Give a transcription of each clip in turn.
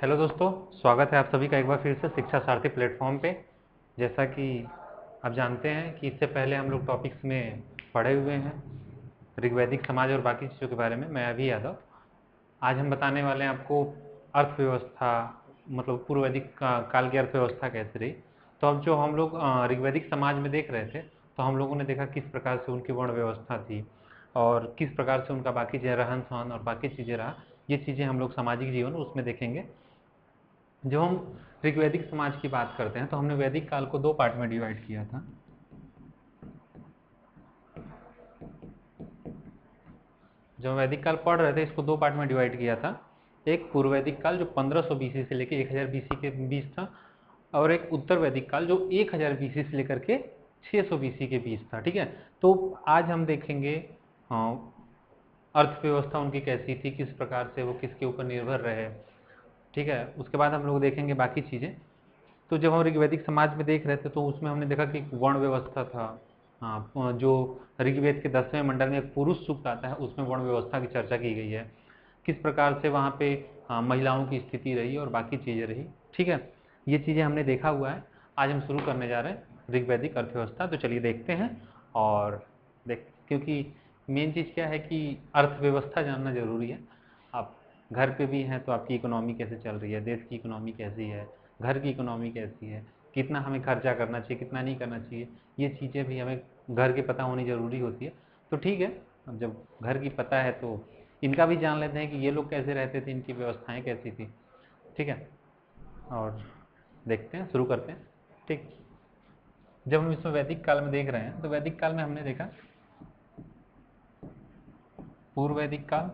Hello दोस्तों, स्वागत है आप सभी का एक बार फिर से शिक्षा सारथी प्लेटफॉर्म पे। जैसा कि आप जानते हैं कि इससे पहले हम लोग टॉपिक्स में पढ़े हुए हैं ऋग्वैदिक समाज और बाकी चीज़ों के बारे में। मैं अभी यादव। आज हम बताने वाले हैं आपको अर्थव्यवस्था, मतलब पूर्व वैदिक काल की अर्थव्यवस्था कैसे रही। तो अब जो हम लोग ऋग्वैदिक समाज में देख रहे थे, तो हम लोगों ने देखा किस प्रकार से उनकी वर्ण व्यवस्था थी और किस प्रकार से उनका बाकी चीज़ें रहन सहन और बाकी चीज़ें रहा। ये चीज़ें हम लोग सामाजिक जीवन उसमें देखेंगे। जब हम ऋग्वैदिक समाज की बात करते हैं तो हमने वैदिक काल को दो पार्ट में डिवाइड किया था। जब वैदिक काल पढ़ रहे थे इसको दो पार्ट में डिवाइड किया था। एक पूर्व वैदिक काल जो 1500 बीसी से लेकर 1000 बीसी के बीच था, और एक उत्तर वैदिक काल जो 1000 बीसी से लेकर के 600 बीसी के बीच था। ठीक है, तो आज हम देखेंगे अर्थव्यवस्था उनकी कैसी थी, किस प्रकार से वो किसके ऊपर निर्भर रहे। ठीक है, उसके बाद हम लोग देखेंगे बाकी चीज़ें। तो जब हम ऋग्वैदिक समाज में देख रहे थे तो उसमें हमने देखा कि वर्ण व्यवस्था था। हाँ, जो ऋग्वेद के 10वें मंडल में एक पुरुष सूक्त आता है उसमें वर्ण व्यवस्था की चर्चा की गई है, किस प्रकार से वहाँ पे महिलाओं की स्थिति रही और बाकी चीज़ें रही। ठीक है, ये चीज़ें हमने देखा हुआ है। आज हम शुरू करने जा रहे हैं ऋग्वैदिक अर्थव्यवस्था। तो चलिए देखते हैं। और देख, क्योंकि मेन चीज़ क्या है कि अर्थव्यवस्था जानना ज़रूरी है। आप घर पे भी हैं तो आपकी इकोनॉमी कैसे चल रही है, देश की इकोनॉमी कैसी है, घर की इकोनॉमी कैसी है, कितना हमें खर्चा करना चाहिए, कितना नहीं करना चाहिए, ये चीज़ें भी हमें घर की पता होनी ज़रूरी होती है। तो ठीक है, अब जब घर की पता है तो इनका भी जान लेते हैं कि ये लोग कैसे रहते थे, इनकी व्यवस्थाएं कैसी थी। ठीक है, और देखते हैं, शुरू करते हैं। ठीक, जब हम इसमें वैदिक काल में देख रहे हैं तो वैदिक काल में हमने देखा पूर्व वैदिक काल।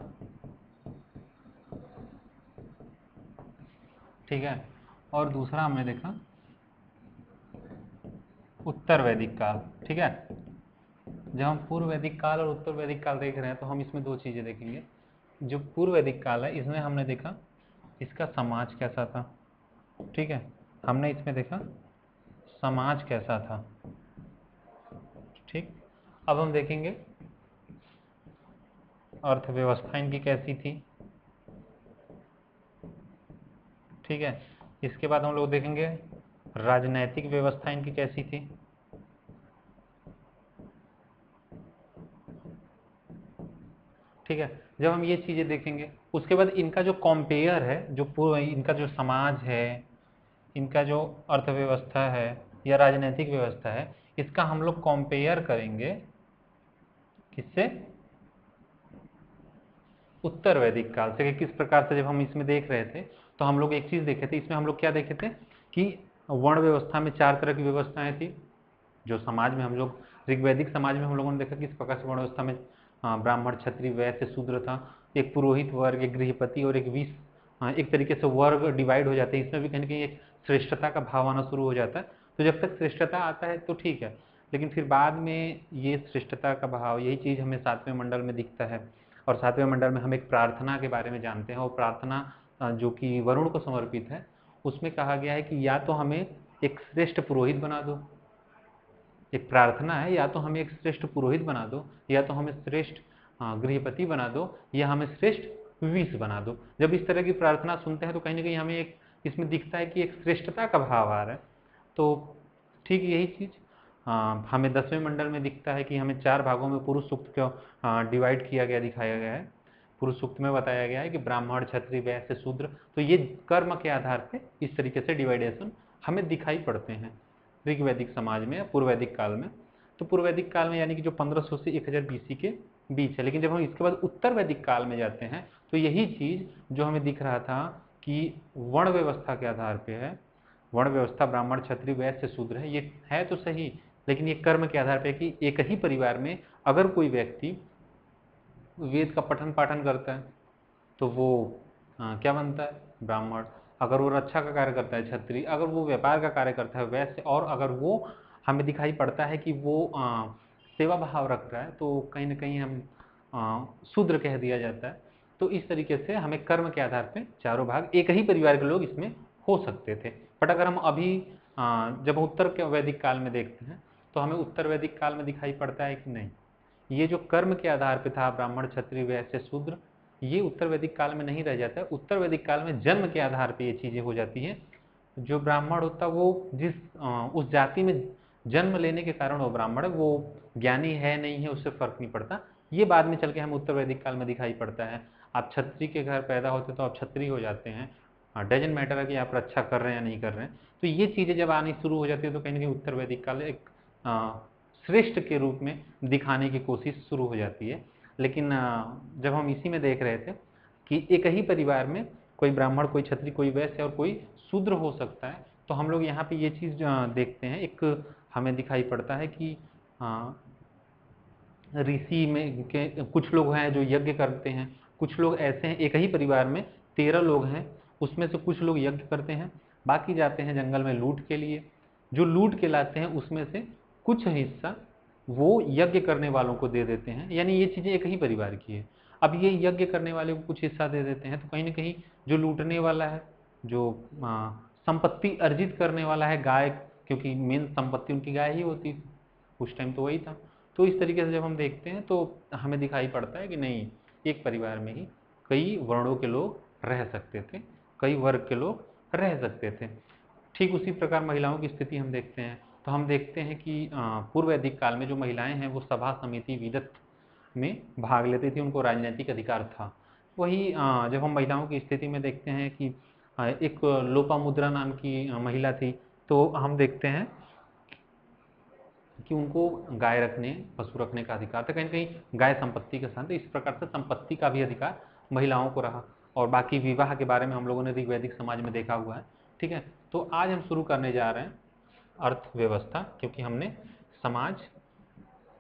ठीक है, और दूसरा हमने देखा उत्तर वैदिक काल। ठीक है, जब हम पूर्व वैदिक काल और उत्तर वैदिक काल देख रहे हैं तो हम इसमें दो चीज़ें देखेंगे। जो पूर्व वैदिक काल है इसमें हमने देखा इसका समाज कैसा था। ठीक है, हमने इसमें देखा समाज कैसा था। ठीक, अब हम देखेंगे अर्थव्यवस्था इनकी कैसी थी। ठीक है, इसके बाद हम लोग देखेंगे राजनैतिक व्यवस्था इनकी कैसी थी। ठीक है, जब हम ये चीज़ें देखेंगे उसके बाद इनका जो कॉम्पेयर है, जो पूर्व इनका जो समाज है, इनका जो अर्थव्यवस्था है या राजनीतिक व्यवस्था है, इसका हम लोग कंपेयर करेंगे किससे? उत्तर वैदिक काल से। कि किस प्रकार से जब हम इसमें देख रहे थे तो हम लोग एक चीज़ देखे थे, इसमें हम लोग क्या देखे थे कि वर्ण व्यवस्था में चार तरह की व्यवस्थाएं थी। जो समाज में हम लोग ऋग्वैदिक समाज में हम लोगों ने देखा किस प्रकार से वर्ण व्यवस्था में ब्राह्मण क्षत्रिय वैश्य शूद्र था, एक पुरोहित वर्ग, एक गृहपति और एक विष, एक तरीके से वर्ग डिवाइड हो जाते हैं। इसमें भी कहीं ना कहीं एक श्रेष्ठता का भाव आना शुरू हो जाता है। तो जब तक श्रेष्ठता आता है तो ठीक है, लेकिन फिर बाद में ये श्रेष्ठता का भाव, यही चीज़ हमें सातवें मंडल में दिखता है। और सातवें मंडल में हम एक प्रार्थना के बारे में जानते हैं, और प्रार्थना जो कि वरुण को समर्पित है, उसमें कहा गया है कि या तो हमें एक श्रेष्ठ पुरोहित बना दो। एक प्रार्थना है, या तो हमें एक श्रेष्ठ पुरोहित बना दो, या तो हमें श्रेष्ठ गृहपति बना दो, या हमें श्रेष्ठ विष बना दो। जब इस तरह की प्रार्थना सुनते हैं तो कहीं ना कहीं हमें एक इसमें दिखता है कि एक श्रेष्ठता का भाव आ रहा है। तो ठीक यही चीज़ हमें 10वें मंडल में दिखता है कि हमें चार भागों में पुरुष सूक्त को डिवाइड किया गया, दिखाया गया है। पुरुष सूक्त में बताया गया है कि ब्राह्मण क्षत्रिय वैश्य शूद्र, तो ये कर्म के आधार पे इस तरीके से डिवाइडेशन हमें दिखाई पड़ते हैं ऋग्वैदिक समाज में या पूर्व वैदिक काल में। तो पूर्व वैदिक काल में यानी कि जो 1500 से 1000 बीसी के बीच है। लेकिन जब हम इसके बाद उत्तर वैदिक काल में जाते हैं तो यही चीज़ जो हमें दिख रहा था कि वर्ण व्यवस्था के आधार पे है, वर्ण व्यवस्था ब्राह्मण क्षत्रिय वैश्य शूद्र है, ये है तो सही, लेकिन ये कर्म के आधार पे कि एक ही परिवार में अगर कोई व्यक्ति वेद का पठन पाठन करता है तो वो क्या बनता है? ब्राह्मण। अगर वो रक्षा का कार्य करता है क्षत्रिय, अगर वो व्यापार का कार्य करता है वैश्य, और अगर वो हमें दिखाई पड़ता है कि वो सेवा भाव रख रहा है तो कहीं ना कहीं हम शूद्र कह दिया जाता है। तो इस तरीके से हमें कर्म के आधार पे चारों भाग, एक ही परिवार के लोग इसमें हो सकते थे। बट अगर हम अभी जब उत्तर के वैदिक काल में देखते हैं तो हमें उत्तर वैदिक काल में दिखाई पड़ता है कि नहीं, ये जो कर्म के आधार पे था ब्राह्मण क्षत्रिय वैश्य शूद्र, ये उत्तर वैदिक काल में नहीं रह जाता है। उत्तर वैदिक काल में जन्म के आधार पर ये चीज़ें हो जाती हैं। जो ब्राह्मण होता है वो जिस उस जाति में जन्म लेने के कारण वो ब्राह्मण है, वो ज्ञानी है नहीं है उससे फर्क नहीं पड़ता। ये बाद में चल के हमें उत्तर वैदिक काल में दिखाई पड़ता है। आप क्षत्रिय के घर पैदा होते तो आप क्षत्रिय हो जाते हैं, डजेंट मैटर है कि आप रक्षा कर रहे हैं या नहीं कर रहे हैं। तो ये चीज़ें जब आनी शुरू हो जाती है तो कहीं ना कहीं उत्तर वैदिक काल एक श्रेष्ठ के रूप में दिखाने की कोशिश शुरू हो जाती है। लेकिन जब हम इसी में देख रहे थे कि एक ही परिवार में कोई ब्राह्मण, कोई क्षत्रिय, कोई वैश्य और कोई शूद्र हो सकता है, तो हम लोग यहाँ पे ये चीज़ देखते हैं, एक हमें दिखाई पड़ता है कि ऋषि में के कुछ लोग हैं जो यज्ञ करते हैं, कुछ लोग ऐसे हैं, एक ही परिवार में 13 लोग हैं, उसमें से कुछ लोग यज्ञ करते हैं, बाकी जाते हैं जंगल में लूट के लिए। जो लूट के लाते हैं उसमें से कुछ हिस्सा वो यज्ञ करने वालों को दे देते हैं, यानी ये चीज़ें एक ही परिवार की है। अब ये यज्ञ करने वाले को कुछ हिस्सा दे देते हैं, तो कहीं ना कहीं जो लूटने वाला है, जो संपत्ति अर्जित करने वाला है, गाय, क्योंकि मेन संपत्ति उनकी गाय ही होती थी उस टाइम, तो वही था। तो इस तरीके से जब हम देखते हैं तो हमें दिखाई पड़ता है कि नहीं, एक परिवार में ही कई वर्णों के लोग रह सकते थे, कई वर्ग के लोग रह सकते थे। ठीक उसी प्रकार महिलाओं की स्थिति हम देखते हैं, तो हम देखते हैं कि पूर्व वैदिक काल में जो महिलाएं हैं वो सभा, समिति, विदत में भाग लेती थी, उनको राजनीतिक अधिकार था। वही जब हम महिलाओं की स्थिति में देखते हैं कि एक लोपामुद्रा नाम की महिला थी, तो हम देखते हैं कि उनको गाय रखने, पशु रखने का अधिकार था। कहीं ना कहीं गाय संपत्ति के साथ, इस प्रकार से संपत्ति का भी अधिकार महिलाओं को रहा। और बाकी विवाह के बारे में हम लोगों ने ऋग्वैदिक समाज में देखा हुआ है। ठीक है, तो आज हम शुरू करने जा रहे हैं अर्थव्यवस्था, क्योंकि हमने समाज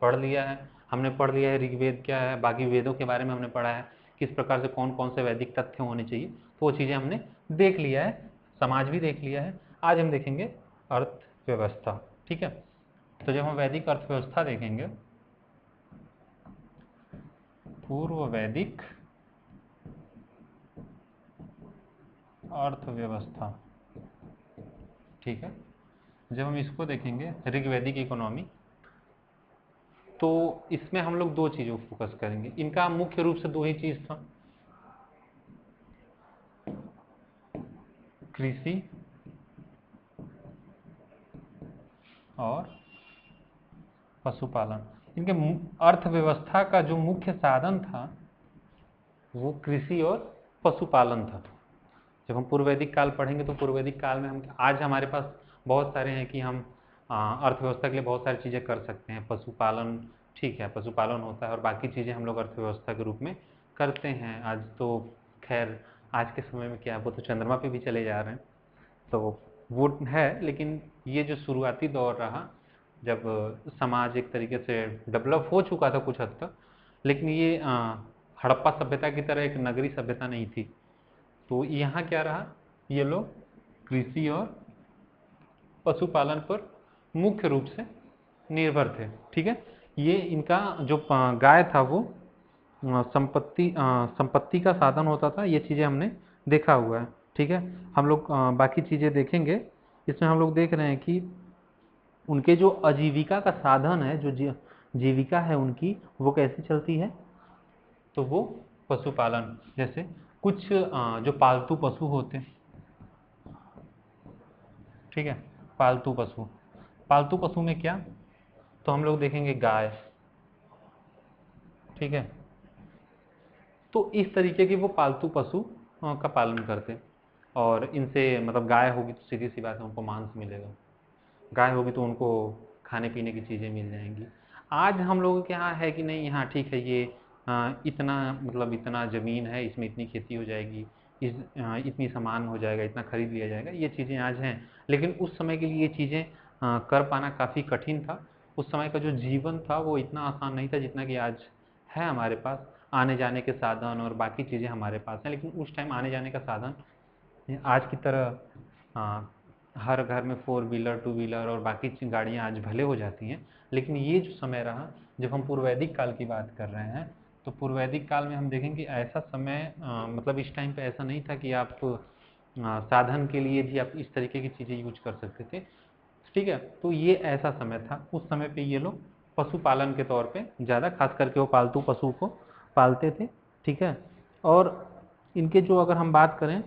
पढ़ लिया है, हमने पढ़ लिया है ऋग्वेद क्या है, बाकी वेदों के बारे में हमने पढ़ा है, किस प्रकार से कौन कौन से वैदिक तथ्य होने चाहिए, तो वो चीज़ें हमने देख लिया है, समाज भी देख लिया है। आज हम देखेंगे अर्थव्यवस्था। ठीक है, तो जब हम वैदिक अर्थव्यवस्था देखेंगे, पूर्व वैदिक अर्थव्यवस्था, ठीक है, जब हम इसको देखेंगे ऋग्वैदिक इकोनॉमी, तो इसमें हम लोग दो चीज़ों को फोकस करेंगे। इनका मुख्य रूप से दो ही चीज़ था, कृषि और पशुपालन। इनके अर्थव्यवस्था का जो मुख्य साधन था वो कृषि और पशुपालन था। जब हम पूर्व वैदिक काल पढ़ेंगे तो पूर्व वैदिक काल में हम, आज हमारे पास बहुत सारे हैं कि हम अर्थव्यवस्था के लिए बहुत सारी चीज़ें कर सकते हैं। पशुपालन, ठीक है, पशुपालन होता है और बाकी चीज़ें हम लोग अर्थव्यवस्था के रूप में करते हैं। आज तो खैर आज के समय में क्या है, वो तो चंद्रमा पे भी चले जा रहे हैं, तो वो है। लेकिन ये जो शुरुआती दौर रहा, जब समाज एक तरीके से डेवलप हो चुका था कुछ हद तक, लेकिन ये हड़प्पा सभ्यता की तरह एक नगरी सभ्यता नहीं थी। तो यहाँ क्या रहा, ये लोग कृषि और पशुपालन पर मुख्य रूप से निर्भर थे। ठीक है, ये इनका जो गाय था वो संपत्ति का साधन होता था। ये चीज़ें हमने देखा हुआ है। ठीक है, हम लोग बाकी चीज़ें देखेंगे। इसमें हम लोग देख रहे हैं कि उनके जो आजीविका का साधन है, जो जीविका है उनकी, वो कैसे चलती है, तो वो पशुपालन। जैसे कुछ जो पालतू पशु होते हैं, ठीक है, पालतू पशु, पालतू पशु में क्या, तो हम लोग देखेंगे गाय, ठीक है, तो इस तरीके के वो पालतू पशु का पालन करते हैं। और इनसे मतलब गाय होगी तो सीधी सी बात है उनको मांस मिलेगा, गाय होगी तो उनको खाने पीने की चीज़ें मिल जाएंगी। आज हम लोगों के यहाँ है कि नहीं, यहाँ ठीक है, ये इतना मतलब इतना ज़मीन है, इसमें इतनी खेती हो जाएगी, इतनी सामान हो जाएगा, इतना खरीद लिया जाएगा, ये चीज़ें आज हैं। लेकिन उस समय के लिए ये चीज़ें कर पाना काफ़ी कठिन था। उस समय का जो जीवन था वो इतना आसान नहीं था जितना कि आज है हमारे पास। आने जाने के साधन और बाकी चीज़ें हमारे पास हैं, लेकिन उस टाइम आने जाने का साधन आज की तरह हर घर में 4 व्हीलर, 2 व्हीलर और बाकी गाड़ियाँ आज भले हो जाती हैं। लेकिन ये जो समय रहा, जब हम पूर्व वैदिक काल की बात कर रहे हैं, तो पूर्व वैदिक काल में हम देखेंगे ऐसा समय मतलब इस टाइम पे ऐसा नहीं था कि आप साधन के लिए भी आप इस तरीके की चीज़ें यूज कर सकते थे। ठीक है, तो ये ऐसा समय था, उस समय पे ये लोग पशुपालन के तौर पे ज़्यादा, खास करके वो पालतू पशु को पालते थे। ठीक है, और इनके जो अगर हम बात करें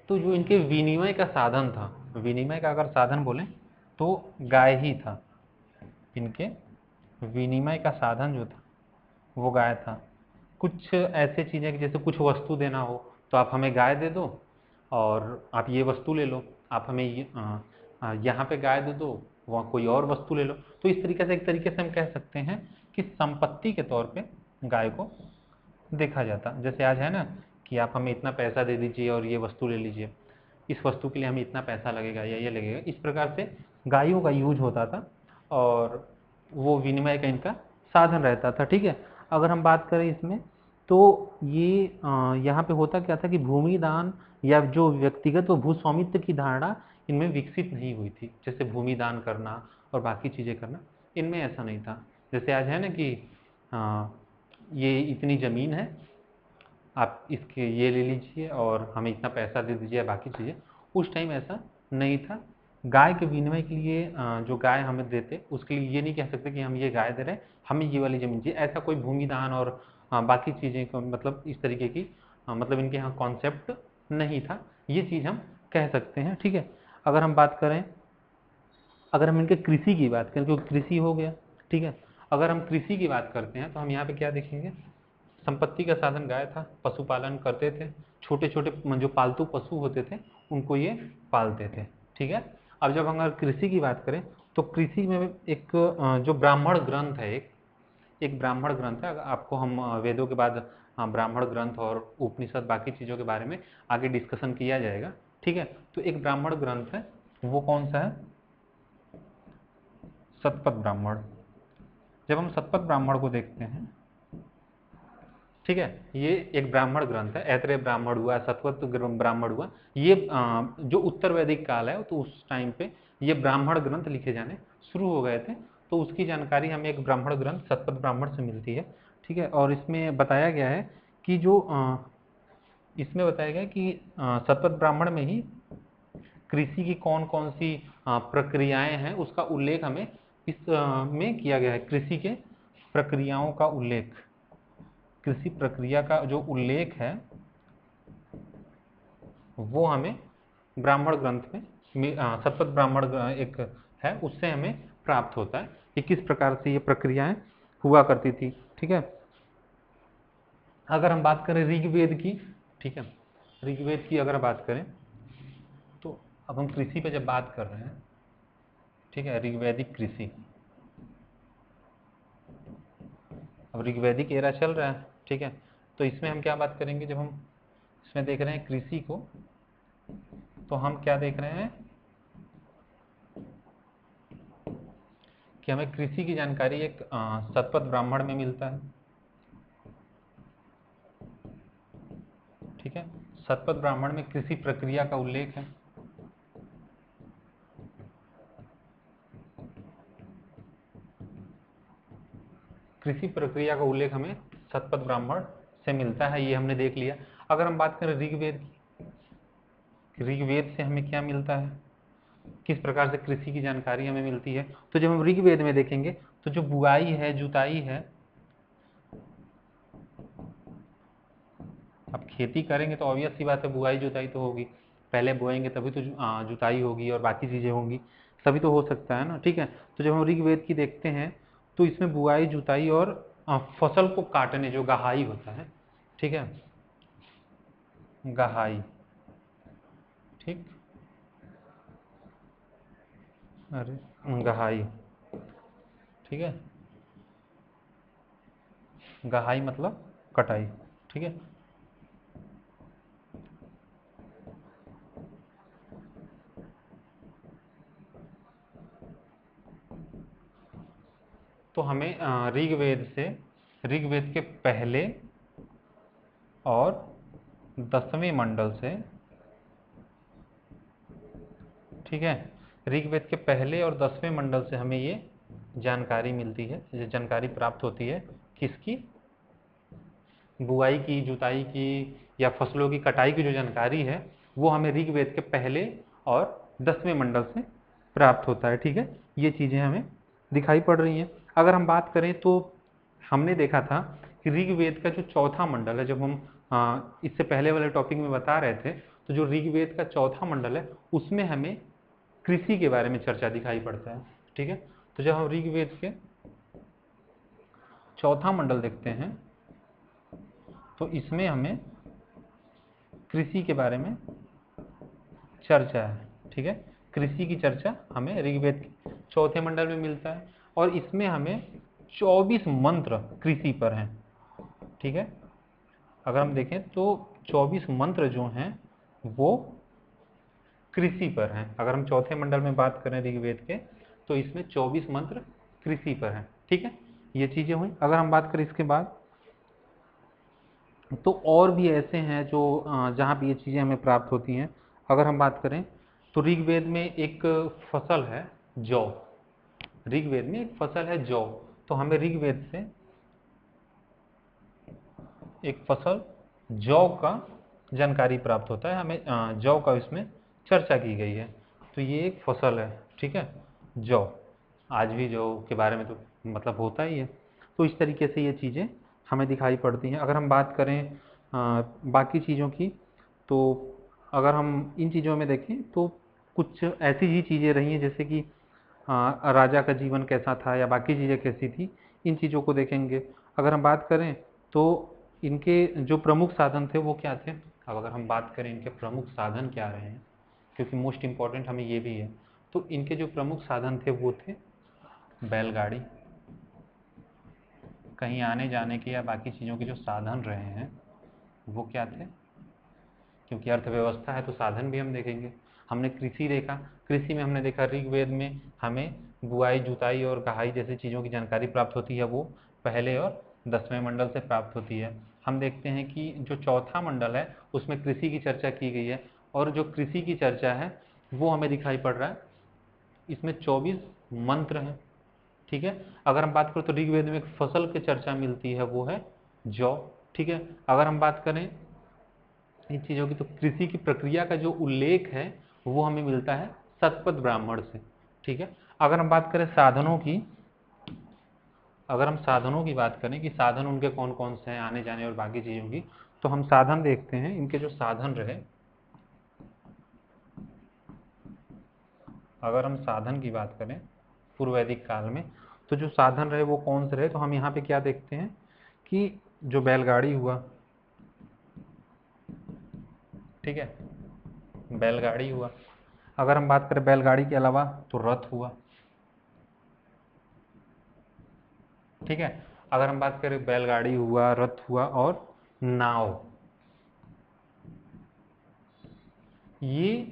तो जो इनके विनिमय का साधन था, विनिमय का अगर साधन बोलें तो गाय ही था। इनके विनिमय का साधन जो था वो गाय था। कुछ ऐसे चीज़ें कि जैसे कुछ वस्तु देना हो तो आप हमें गाय दे दो और आप ये वस्तु ले लो, आप हमें यहाँ पे गाय दे दो, वहाँ कोई और वस्तु ले लो। तो इस तरीके से, एक तरीके से हम कह सकते हैं कि संपत्ति के तौर पे गाय को देखा जाता। जैसे आज है ना कि आप हमें इतना पैसा दे दीजिए और ये वस्तु ले लीजिए, इस वस्तु के लिए हमें इतना पैसा लगेगा या ये लगेगा, इस प्रकार से गायों का यूज होता था और वो विनिमय का इनका साधन रहता था। ठीक है, अगर हम बात करें इसमें तो ये यहाँ पे होता क्या था कि भूमि दान या जो व्यक्तिगत वो भू स्वामित्व की धारणा इनमें विकसित नहीं हुई थी। जैसे भूमि दान करना और बाकी चीज़ें करना, इनमें ऐसा नहीं था। जैसे आज है ना कि ये इतनी ज़मीन है, आप इसके ये ले लीजिए और हमें इतना पैसा दे दीजिए, बाकी चीज़ें। उस टाइम ऐसा नहीं था। गाय के विनिमय के लिए जो गाय हमें देते उसके लिए ये नहीं कह सकते कि हम ये गाय दे रहे हैं, हमें ये वाली ज़मीन चाहिए। ऐसा कोई भूमि दान और बाकी चीज़ें को मतलब इस तरीके की मतलब इनके यहाँ कॉन्सेप्ट नहीं था, ये चीज़ हम कह सकते हैं। ठीक है, अगर हम बात करें, अगर हम इनके कृषि की बात करें, क्योंकि कृषि हो गया। ठीक है, अगर हम कृषि की बात करते हैं तो हम यहाँ पे क्या देखेंगे, संपत्ति का साधन गाय था, पशुपालन करते थे, छोटे छोटे जो पालतू पशु होते थे उनको ये पालते थे। ठीक है, अब जब हम अगर कृषि की बात करें तो कृषि में एक जो ब्राह्मण ग्रंथ है, एक ब्राह्मण ग्रंथ है। अगर आपको हम वेदों के बाद ब्राह्मण ग्रंथ और उपनिषद बाकी चीज़ों के बारे में आगे डिस्कशन किया जाएगा। ठीक है, तो एक ब्राह्मण ग्रंथ है, वो कौन सा है, शतपथ ब्राह्मण। जब हम शतपथ ब्राह्मण को देखते हैं, ठीक है, ये एक ब्राह्मण ग्रंथ है। ऐतरेय ब्राह्मण हुआ, शतपथ ब्राह्मण हुआ, ये जो उत्तर वैदिक काल है तो उस टाइम पे ये ब्राह्मण ग्रंथ लिखे जाने शुरू हो गए थे। तो उसकी जानकारी हमें एक ब्राह्मण ग्रंथ शतपथ ब्राह्मण से मिलती है। ठीक है, और इसमें बताया गया है कि जो इसमें बताया गया है कि शतपथ ब्राह्मण में ही कृषि की कौन कौन सी प्रक्रियाएं हैं उसका उल्लेख हमें इस में किया गया है। कृषि के प्रक्रियाओं का उल्लेख, कृषि प्रक्रिया का जो उल्लेख है वो हमें ब्राह्मण ग्रंथ में शतपथ ब्राह्मण एक है उससे हमें प्राप्त होता है कि किस प्रकार से ये प्रक्रियाएं हुआ करती थी। ठीक है, अगर हम बात करें ऋग्वेद की, ठीक है, ऋग्वेद की अगर बात करें तो अब हम कृषि पे जब बात कर रहे हैं, ठीक है, ऋग्वैदिक कृषि, अब ऋग्वैदिक एरा चल रहा है। ठीक है, तो इसमें हम क्या बात करेंगे, जब हम इसमें देख रहे हैं कृषि को तो हम क्या देख रहे हैं कि हमें कृषि की जानकारी एक शतपथ ब्राह्मण में मिलता है। ठीक है, शतपथ ब्राह्मण में कृषि प्रक्रिया का उल्लेख है। कृषि प्रक्रिया का उल्लेख हमें शतपथ ब्राह्मण से मिलता है, ये हमने देख लिया। अगर हम बात करें ऋग्वेद की, ऋग्वेद से हमें क्या मिलता है, किस प्रकार से कृषि की जानकारी हमें मिलती है, तो जब हम ऋग्वेद में देखेंगे तो जो बुआई है, जुताई है, अब खेती करेंगे तो ऑब्वियस सी बात है बुआई जुताई तो होगी, पहले बोएंगे तभी तो जुताई होगी और बाकी चीज़ें होंगी, तभी तो हो सकता है ना। ठीक है, तो जब हम ऋग्वेद की देखते हैं तो इसमें बुआई जुताई और फसल को काटने जो गहाई होता है, ठीक है, गहाई, ठीक, अरे गहाई, ठीक है, गहाई मतलब कटाई। ठीक है, तो हमें ऋग्वेद से, ऋग्वेद के पहले और 10वें मंडल से, ठीक है, ऋग्वेद के पहले और 10वें मंडल से हमें ये जानकारी मिलती है, ये जानकारी प्राप्त होती है किसकी, बुआई की, जुताई की या फसलों की कटाई की जो जानकारी है वो हमें ऋग्वेद के पहले और 10वें मंडल से प्राप्त होता है। ठीक है, ये चीज़ें हमें दिखाई पड़ रही हैं। अगर हम बात करें तो हमने देखा था कि ऋग्वेद का जो चौथा मंडल है, जब हम इससे पहले वाले टॉपिक में बता रहे थे, तो जो ऋग्वेद का चौथा मंडल है उसमें हमें कृषि के बारे में चर्चा दिखाई पड़ता है। ठीक है, तो जब हम ऋग्वेद के चौथा मंडल देखते हैं तो इसमें हमें कृषि के बारे में चर्चा है। ठीक है, कृषि की चर्चा हमें ऋग्वेद के चौथे मंडल में मिलता है और इसमें हमें 24 मंत्र कृषि पर हैं। ठीक है, अगर हम देखें तो 24 मंत्र जो हैं वो कृषि पर हैं। अगर हम चौथे मंडल में बात करें ऋग्वेद के तो इसमें 24 मंत्र कृषि पर हैं। ठीक है, ये चीजें हुई। अगर हम बात करें इसके बाद तो और भी ऐसे हैं जो जहाँ भी ये चीज़ें हमें प्राप्त होती हैं। अगर हम बात करें तो ऋग्वेद में एक फसल है जौ। ऋग्वेद में एक फसल है जौ, तो हमें ऋग्वेद से एक फसल जौ का जानकारी प्राप्त होता है। हमें जौ का इसमें चर्चा की गई है, तो ये एक फसल है। ठीक है, जौ, आज भी जौ के बारे में तो मतलब होता ही है। तो इस तरीके से ये चीज़ें हमें दिखाई पड़ती हैं। अगर हम बात करें बाकी चीज़ों की, तो अगर हम इन चीज़ों में देखें तो कुछ ऐसी ही चीज़ें रही हैं जैसे कि राजा का जीवन कैसा था या बाकी चीज़ें कैसी थी, इन चीज़ों को देखेंगे। अगर हम बात करें तो इनके जो प्रमुख साधन थे वो क्या थे। अब अगर हम बात करें इनके प्रमुख साधन क्या रहे हैं, क्योंकि मोस्ट इम्पॉर्टेंट हमें ये भी है, तो इनके जो प्रमुख साधन थे वो थे बैलगाड़ी। कहीं आने जाने के या बाकी चीज़ों के जो साधन रहे हैं वो क्या थे, क्योंकि अर्थव्यवस्था है तो साधन भी हम देखेंगे। हमने कृषि देखा, कृषि में हमने देखा ऋग्वेद में हमें बुआई, जुताई और गहाई जैसी चीज़ों की जानकारी प्राप्त होती है, वो पहले और 10वें मंडल से प्राप्त होती है। हम देखते हैं कि जो चौथा मंडल है उसमें कृषि की चर्चा की गई है, और जो कृषि की चर्चा है वो हमें दिखाई पड़ रहा है, इसमें 24 मंत्र हैं। ठीक है, अगर हम बात करें तो ऋग्वेद में एक फसल की चर्चा मिलती है, वो है जौ। ठीक है, अगर हम बात करें इन चीज़ों की, तो कृषि की प्रक्रिया का जो उल्लेख है वो हमें मिलता है शतपथ ब्राह्मण से। ठीक है, अगर हम बात करें साधनों की, अगर हम साधनों की बात करें कि साधन उनके कौन कौन से हैं आने जाने और बाकी चीज़ों की, तो हम साधन देखते हैं। इनके जो साधन रहे, अगर हम साधन की बात करें पूर्व वैदिक काल में, तो जो साधन रहे वो कौन से रहे, तो हम यहाँ पे क्या देखते हैं कि जो बैलगाड़ी हुआ, ठीक है, बैलगाड़ी हुआ। अगर हम बात करें बैलगाड़ी के अलावा तो रथ हुआ। ठीक है, अगर हम बात करें बैलगाड़ी हुआ, रथ हुआ और नाव, ये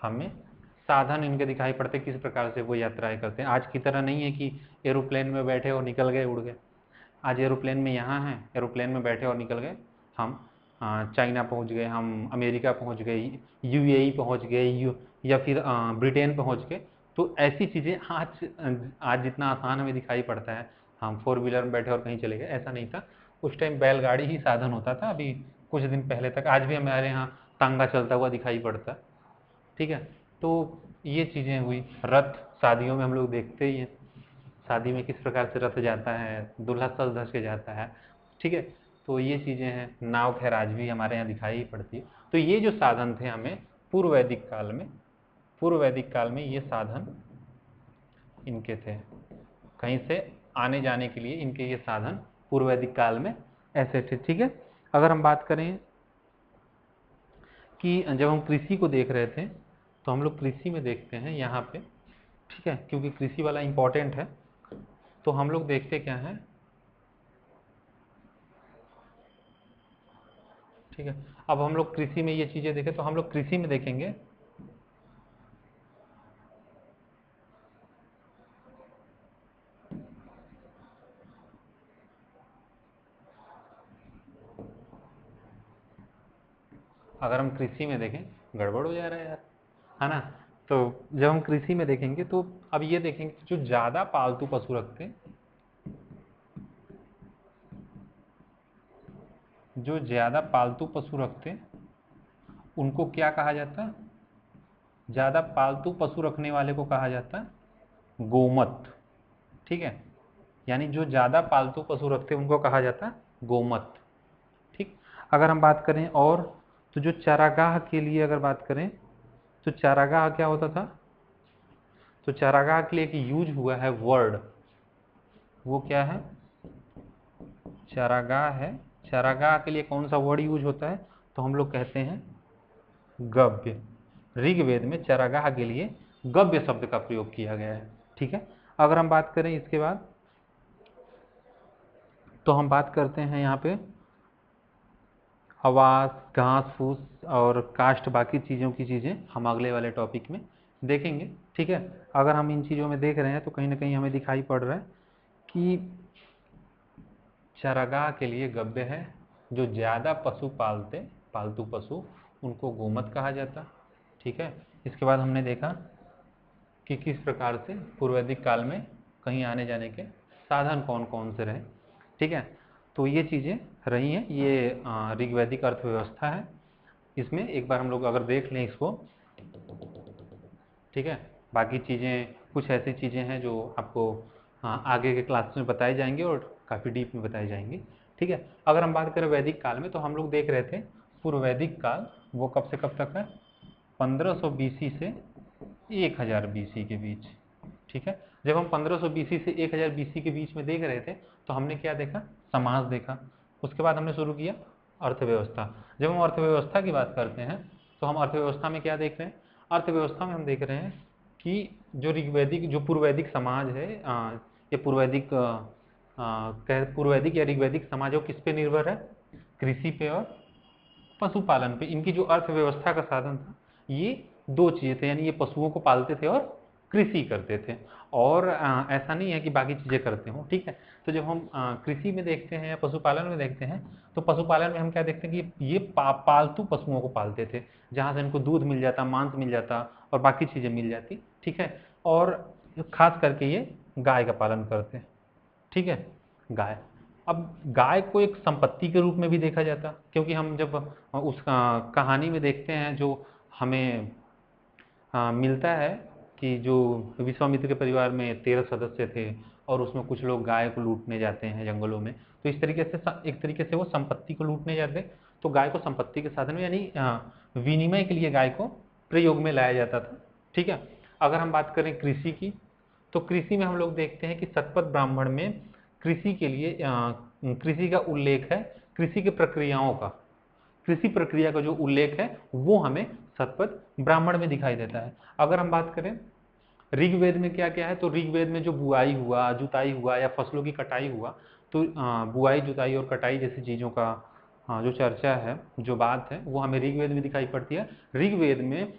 हमें साधन इनके दिखाई पड़ते किस प्रकार से वो यात्राएं करते हैं। आज की तरह नहीं है कि एरोप्लेन में बैठे और निकल गए, उड़ गए। आज एरोप्लेन में यहाँ हैं, एरोप्लेन में बैठे और निकल गए, हम चाइना पहुँच गए, हम अमेरिका पहुँच गए, यूएई पहुँच गए, या फिर ब्रिटेन पहुँच गए। तो ऐसी चीज़ें आज जितना आसान हमें दिखाई पड़ता है, हम फोर व्हीलर में बैठे और कहीं चले गए, ऐसा नहीं था। उस टाइम बैलगाड़ी ही साधन होता था। अभी कुछ दिन पहले तक, आज भी हमारे यहाँ तांगा चलता हुआ दिखाई पड़ता। ठीक है, तो ये चीज़ें हुई। रथ शादियों में हम लोग देखते ही हैं, शादी में किस प्रकार से रथ जाता है, दूल्हा सज धज के जाता है। ठीक है, तो ये चीज़ें हैं। नाव खैर आज भी हमारे यहाँ दिखाई ही पड़ती है। तो ये जो साधन थे हमें पूर्व वैदिक काल में, पूर्व वैदिक काल में ये साधन इनके थे, कहीं से आने जाने के लिए इनके ये साधन पूर्व वैदिक काल में ऐसे थे। ठीक है, अगर हम बात करें कि जब हम कृषि को देख रहे थे, तो हम लोग कृषि में देखते हैं यहाँ पे, ठीक है, क्योंकि कृषि वाला इंपॉर्टेंट है, तो हम लोग देखते क्या है। ठीक है, अब हम लोग कृषि में ये चीज़ें देखें, तो हम लोग कृषि में देखेंगे अगर हम कृषि में देखें, गड़बड़ हो जा रहा है यार, है ना। तो जब हम कृषि में देखेंगे तो अब ये देखेंगे जो ज़्यादा पालतू पशु रखते हैं, जो ज़्यादा पालतू पशु रखते हैं उनको क्या कहा जाता है, ज़्यादा पालतू पशु रखने वाले को कहा जाता है गोमत। ठीक है, यानी जो ज़्यादा पालतू पशु रखते हैं उनको कहा जाता है गोमत। ठीक, अगर हम बात करें और तो जो चारागाह के लिए अगर बात करें तो चारागाह क्या होता था, तो चारागाह के लिए एक यूज हुआ है वर्ड, वो क्या है, चारागाह है। चारागाह के लिए कौन सा वर्ड यूज होता है, तो हम लोग कहते हैं गव्य। ऋग्वेद में चारागाह के लिए गव्य शब्द का प्रयोग किया गया है। ठीक है, अगर हम बात करें इसके बाद तो हम बात करते हैं यहाँ पे आवास, घास फूस और कास्ट, बाकी चीज़ों की चीज़ें हम अगले वाले टॉपिक में देखेंगे। ठीक है, अगर हम इन चीज़ों में देख रहे हैं तो कहीं ना कहीं हमें दिखाई पड़ रहा है कि चारागाह के लिए गव्य है, जो ज़्यादा पशु पालते पालतू पशु उनको गोमत कहा जाता। ठीक है, इसके बाद हमने देखा कि किस प्रकार से पूर्व वैदिक काल में कहीं आने जाने के साधन कौन कौन से रहे। ठीक है, तो ये चीज़ें रही हैं, ये ऋग्वैदिक अर्थव्यवस्था है। इसमें एक बार हम लोग अगर देख लें इसको, ठीक है, बाकी चीज़ें कुछ ऐसी चीज़ें हैं जो आपको आगे के क्लास में बताई जाएंगी और काफ़ी डीप में बताई जाएंगी। ठीक है, अगर हम बात करें वैदिक काल में तो हम लोग देख रहे थे पूर्व वैदिक काल वो कब से कब तक है, 1500 बीसी से 1000 बीसी के बीच। ठीक है, जब हम 1500 बीसी से 1000 बीसी के बीच में देख रहे थे तो हमने क्या देखा, समाज देखा। उसके बाद हमने शुरू किया अर्थव्यवस्था। जब हम अर्थव्यवस्था की बात करते हैं तो हम अर्थव्यवस्था में क्या देख रहे हैं, अर्थव्यवस्था में हम देख रहे हैं कि जो ऋग्वैदिक जो पूर्ववैदिक समाज है या पूर्ववैदिक या ऋग्वैदिक समाज है वो किस पे निर्भर है, कृषि पे और पशुपालन पे। इनकी जो अर्थव्यवस्था का साधन था ये दो चीज़ें थे, यानी ये पशुओं को पालते थे और कृषि करते थे, और ऐसा नहीं है कि बाकी चीज़ें करते हों। ठीक है, तो जब हम कृषि में देखते हैं या पशुपालन में देखते हैं तो पशुपालन में हम क्या देखते हैं कि ये पालतू पशुओं को पालते थे, जहाँ से इनको दूध मिल जाता, मांस मिल जाता और बाकी चीज़ें मिल जाती। ठीक है, और खास करके ये गाय का पालन करते हैं। ठीक है, गाय, अब गाय को एक संपत्ति के रूप में भी देखा जाता, क्योंकि हम जब उस कहानी में देखते हैं जो हमें मिलता है कि जो विश्वामित्र के परिवार में 13 सदस्य थे और उसमें कुछ लोग गाय को लूटने जाते हैं जंगलों में, तो इस तरीके से एक तरीके से वो संपत्ति को लूटने जाते, तो गाय को संपत्ति के साधन में यानी विनिमय के लिए गाय को प्रयोग में लाया जाता था। ठीक है, अगर हम बात करें कृषि की तो कृषि में हम लोग देखते हैं कि शतपथ ब्राह्मण में कृषि के लिए कृषि का उल्लेख है, कृषि की प्रक्रियाओं का, कृषि प्रक्रिया का जो उल्लेख है वो हमें शतपथ ब्राह्मण में दिखाई देता है। अगर हम बात करें ऋग्वेद में क्या क्या है, तो ऋग्वेद में जो बुआई हुआ, जुताई हुआ या फसलों की कटाई हुआ, तो बुआई, जुताई और कटाई जैसी चीज़ों का जो चर्चा है, जो बात है, वो हमें ऋग्वेद में दिखाई पड़ती है। ऋग्वेद में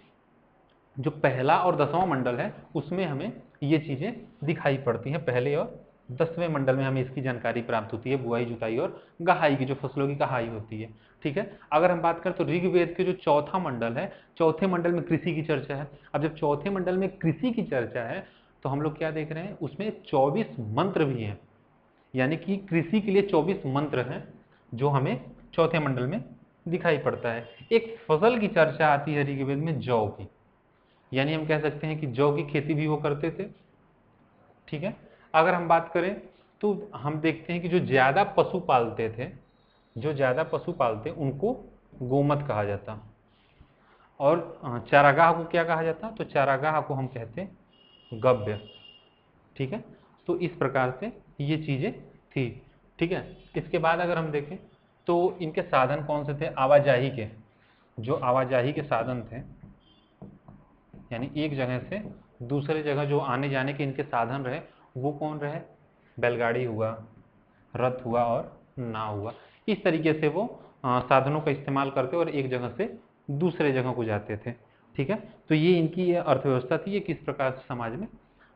जो पहला और 10वां मंडल है उसमें हमें ये चीज़ें दिखाई पड़ती हैं। पहले और 10वें मंडल में हमें इसकी जानकारी प्राप्त होती है, बुआई, जुताई और गहाई की, जो फसलों की कहाई होती है। ठीक है, अगर हम बात करें तो ऋग्वेद के जो चौथा मंडल है, चौथे मंडल में कृषि की चर्चा है। अब जब चौथे मंडल में कृषि की चर्चा है तो हम लोग क्या देख रहे हैं, उसमें 24 मंत्र भी हैं, यानी कि कृषि के लिए 24 मंत्र हैं जो हमें चौथे मंडल में दिखाई पड़ता है। एक फसल की चर्चा आती है ऋग्वेद में, जौ की, यानी हम कह सकते हैं कि जौ की खेती भी वो करते थे। ठीक है, अगर हम बात करें तो हम देखते हैं कि जो ज़्यादा पशु पालते थे, जो ज़्यादा पशु पालते उनको गोमत कहा जाता, और चारागाह को क्या कहा जाता, तो चारागाह को हम कहते हैं गव्य। ठीक है, तो इस प्रकार से ये चीज़ें थी। ठीक है, इसके बाद अगर हम देखें तो इनके साधन कौन से थे, आवाजाही के, जो आवाजाही के साधन थे, यानी एक जगह से दूसरे जगह जो आने जाने के इनके साधन रहे वो कौन रहे, बैलगाड़ी हुआ, रथ हुआ और नाव हुआ। इस तरीके से वो साधनों का इस्तेमाल करते और एक जगह से दूसरे जगह को जाते थे। ठीक है, तो ये इनकी अर्थव्यवस्था थी, ये किस प्रकार से समाज में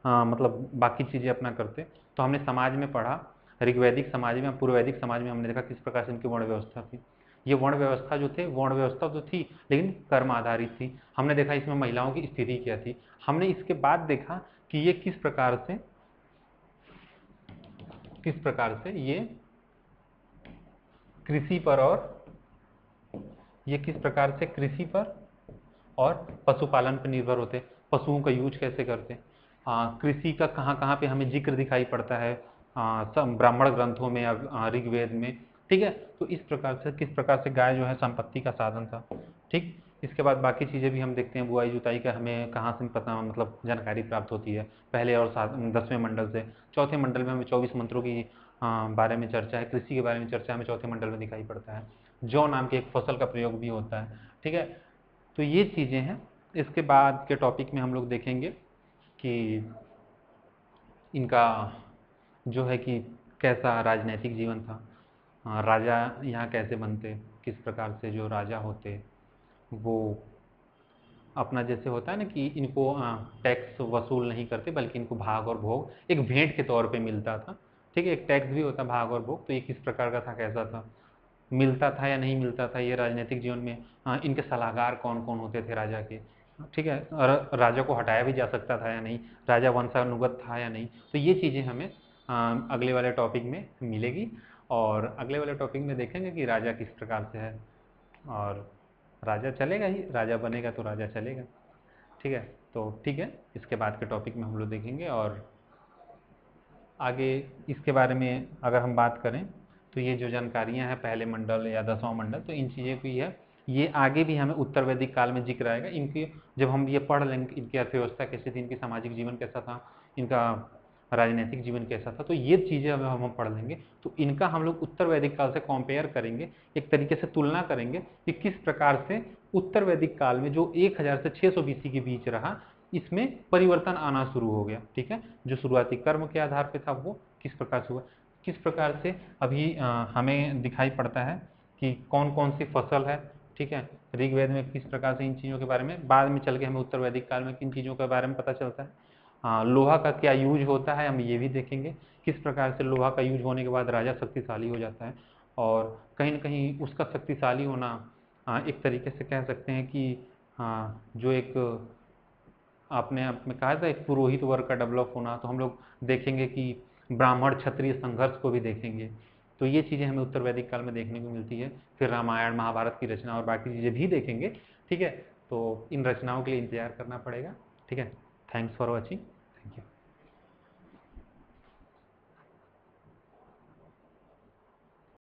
मतलब बाकी चीज़ें अपना करते। तो हमने समाज में पढ़ा, ऋग्वैदिक समाज में, पूर्व वैदिक समाज में हमने देखा किस प्रकार से इनकी वर्ण व्यवस्था थी। ये वर्ण व्यवस्था जो थे, वर्ण व्यवस्था तो थी लेकिन कर्म आधारित थी। हमने देखा इसमें महिलाओं की स्थिति क्या थी। हमने इसके बाद देखा कि ये किस प्रकार से ये कृषि पर और पशुपालन पर निर्भर होते, पशुओं का यूज कैसे करते। कृषि का कहाँ कहाँ पे हमें जिक्र दिखाई पड़ता है, सब ब्राह्मण ग्रंथों में, ऋग्वेद में। ठीक है, तो इस प्रकार से किस प्रकार से गाय जो है संपत्ति का साधन था। ठीक, इसके बाद बाकी चीज़ें भी हम देखते हैं। बुआई जुताई का हमें कहाँ से पता, मतलब जानकारी प्राप्त होती है, पहले और 10वें मंडल से। चौथे मंडल में हमें 24 मंत्रों की बारे में चर्चा है, कृषि के बारे में चर्चा हमें चौथे मंडल में दिखाई पड़ता है। जौ नाम की एक फसल का प्रयोग भी होता है। ठीक है, तो ये चीज़ें हैं। इसके बाद के टॉपिक में हम लोग देखेंगे कि इनका जो है कि कैसा राजनीतिक जीवन था, राजा यहाँ कैसे बनते, किस प्रकार से जो राजा होते वो अपना जैसे होता है ना कि इनको टैक्स वसूल नहीं करते, बल्कि इनको भाग और भोग एक भेंट के तौर पे मिलता था। ठीक है, एक टैक्स भी होता भाग और भोग, तो ये किस प्रकार का था, कैसा था, मिलता था या नहीं मिलता था ये राजनीतिक जीवन में। इनके सलाहकार कौन कौन होते थे राजा के। ठीक है, और राजा को हटाया भी जा सकता था या नहीं, राजा वंशानुगत था या नहीं। तो ये चीज़ें हमें अगले वाले टॉपिक में मिलेगी, और अगले वाले टॉपिक में देखेंगे कि राजा किस प्रकार से है। और राजा चलेगा ही, राजा बनेगा तो राजा चलेगा। ठीक है, तो ठीक है, इसके बाद के टॉपिक में हम लोग देखेंगे। और आगे इसके बारे में अगर हम बात करें तो ये जो जानकारियां हैं पहले मंडल या 10वां मंडल, तो इन चीज़ों की है, ये आगे भी हमें उत्तर वैदिक काल में जिक्र आएगा इनकी। जब हम ये पढ़ लेंगे इनकी अर्थव्यवस्था कैसी थी, इनकी सामाजिक जीवन कैसा था, इनका राजनीतिक जीवन कैसा था, तो ये चीज़ें अब हम पढ़ लेंगे। तो इनका हम लोग उत्तर वैदिक काल से कंपेयर करेंगे, एक तरीके से तुलना करेंगे कि किस प्रकार से उत्तर वैदिक काल में जो 1000 से 600 बीसी के बीच रहा, इसमें परिवर्तन आना शुरू हो गया। ठीक है, जो शुरुआती कर्म के आधार पे था वो किस प्रकार से हुआ, किस प्रकार से अभी हमें दिखाई पड़ता है कि कौन कौन सी फसल है। ठीक है, ऋग्वेद में किस प्रकार से इन चीज़ों के बारे में, बाद में चल के हमें उत्तर वैदिक काल में किन चीज़ों के बारे में पता चलता है। लोहा का क्या यूज होता है हम ये भी देखेंगे, किस प्रकार से लोहा का यूज होने के बाद राजा शक्तिशाली हो जाता है। और कहीं ना कहीं उसका शक्तिशाली होना एक तरीके से कह सकते हैं कि जो एक आपने आप में कहा था एक पुरोहित वर्ग का डेवलप होना, तो हम लोग देखेंगे कि ब्राह्मण क्षत्रिय संघर्ष को भी देखेंगे। तो ये चीज़ें हमें उत्तर वैदिक काल में देखने को मिलती है। फिर रामायण महाभारत की रचना और बाकी चीज़ें भी देखेंगे। ठीक है, तो इन रचनाओं के लिए इंतजार करना पड़ेगा। ठीक है, थैंक्स फॉर वॉचिंग।